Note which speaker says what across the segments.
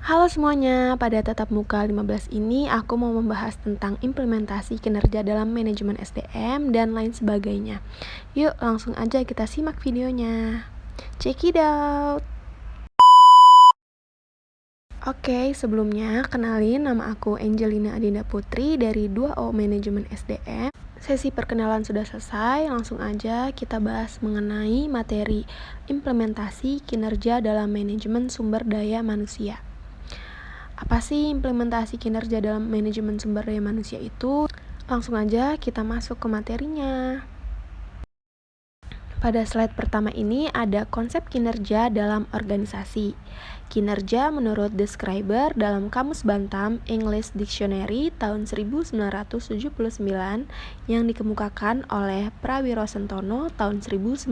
Speaker 1: Halo semuanya, pada tatap muka 15 ini aku mau membahas tentang implementasi kinerja dalam manajemen SDM dan lain sebagainya. Yuk langsung aja kita simak videonya. Check it out. Oke, sebelumnya kenalin, nama aku Angelina Adinda Putri dari 2O Manajemen SDM. Sesi perkenalan sudah selesai, langsung aja kita bahas mengenai materi implementasi kinerja dalam manajemen sumber daya manusia. Apa sih implementasi kinerja dalam manajemen sumber daya manusia itu? Langsung aja kita masuk ke materinya. Pada slide pertama ini ada konsep kinerja dalam organisasi. Kinerja menurut Describer dalam Kamus Bantam English Dictionary tahun 1979 yang dikemukakan oleh Prawiro Sentono tahun 1959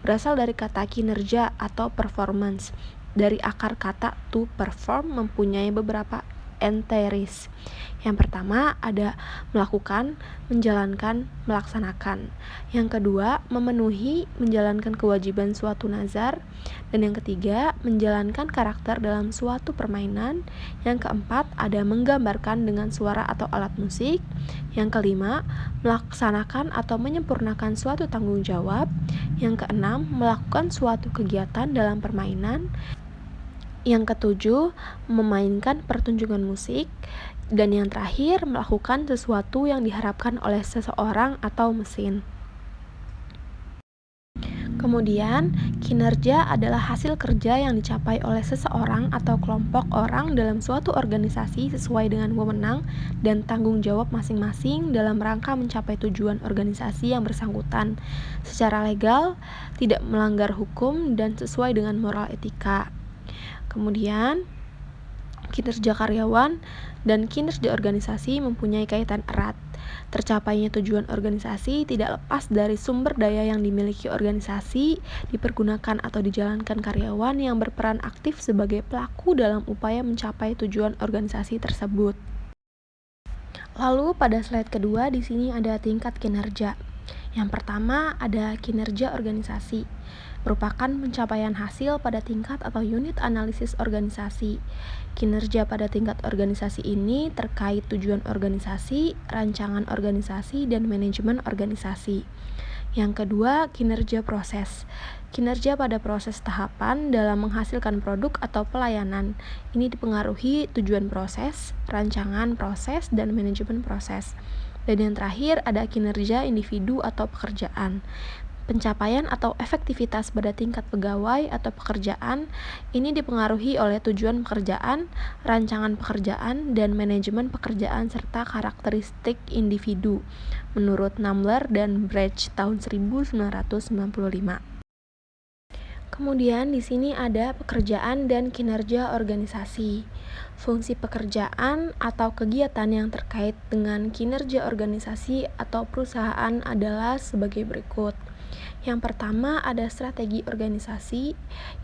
Speaker 1: berasal dari kata kinerja atau performance. Dari akar kata to perform mempunyai beberapa entities. Yang pertama ada melakukan, menjalankan, melaksanakan. Yang kedua, memenuhi, menjalankan kewajiban suatu nazar. Dan yang ketiga, menjalankan karakter dalam suatu permainan. Yang keempat, ada menggambarkan dengan suara atau alat musik. Yang kelima, melaksanakan atau menyempurnakan suatu tanggung jawab. Yang keenam, melakukan suatu kegiatan dalam permainan. Yang ketujuh, memainkan pertunjukan musik. Dan yang terakhir, melakukan sesuatu yang diharapkan oleh seseorang atau mesin. Kemudian, kinerja adalah hasil kerja yang dicapai oleh seseorang atau kelompok orang dalam suatu organisasi sesuai dengan wewenang dan tanggung jawab masing-masing dalam rangka mencapai tujuan organisasi yang bersangkutan secara legal, tidak melanggar hukum, dan sesuai dengan moral etika. Kemudian, kinerja karyawan dan kinerja organisasi mempunyai kaitan erat. Tercapainya tujuan organisasi tidak lepas dari sumber daya yang dimiliki organisasi, dipergunakan atau dijalankan karyawan yang berperan aktif sebagai pelaku dalam upaya mencapai tujuan organisasi tersebut. Lalu pada slide kedua di sini ada tingkat kinerja. Yang pertama ada kinerja organisasi, merupakan pencapaian hasil pada tingkat atau unit analisis organisasi. Kinerja pada tingkat organisasi ini terkait tujuan organisasi, rancangan organisasi, dan manajemen organisasi. Yang kedua, kinerja proses. Kinerja pada proses tahapan dalam menghasilkan produk atau pelayanan. Ini dipengaruhi tujuan proses, rancangan proses, dan manajemen proses. Dan yang terakhir ada kinerja individu atau pekerjaan. Pencapaian atau efektivitas pada tingkat pegawai atau pekerjaan ini dipengaruhi oleh tujuan pekerjaan, rancangan pekerjaan, dan manajemen pekerjaan serta karakteristik individu menurut Numbler dan Brecht tahun 1995. Kemudian di sini ada pekerjaan dan kinerja organisasi. Fungsi pekerjaan atau kegiatan yang terkait dengan kinerja organisasi atau perusahaan adalah sebagai berikut. Yang pertama ada strategi organisasi,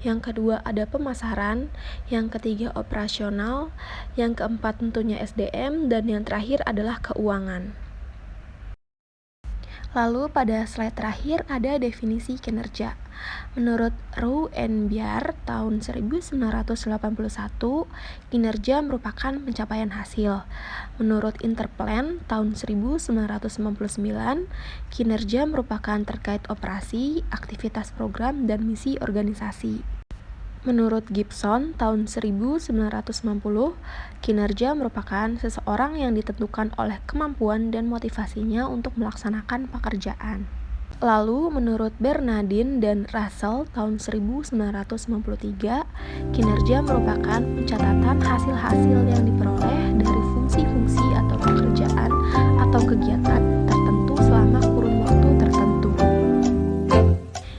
Speaker 1: yang kedua ada pemasaran, yang ketiga operasional, yang keempat tentunya SDM, dan yang terakhir adalah keuangan. Lalu pada slide terakhir ada definisi kinerja. Menurut Roux and Biar tahun 1981, kinerja merupakan pencapaian hasil. Menurut Interplan tahun 1999, kinerja merupakan terkait operasi, aktivitas program, dan misi organisasi. Menurut Gibson tahun 1990, kinerja merupakan seseorang yang ditentukan oleh kemampuan dan motivasinya untuk melaksanakan pekerjaan. Lalu menurut Bernardin dan Russell tahun 1993, kinerja merupakan pencatatan hasil-hasil yang diperoleh dari fungsi-fungsi atau pekerjaan atau kegiatan tertentu selama kurun waktu tertentu.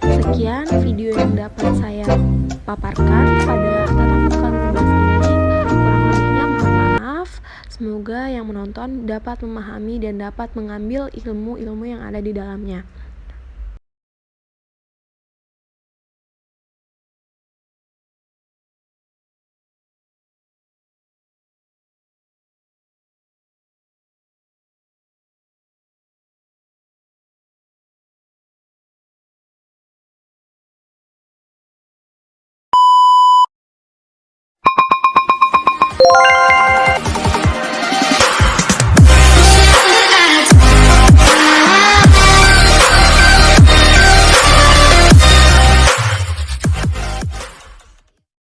Speaker 1: Sekian video yang dapat saya paparkan pada tatap muka 15 ini. Kurang lebihnya mohon maaf. Semoga yang menonton dapat memahami dan dapat mengambil ilmu-ilmu yang ada di dalamnya.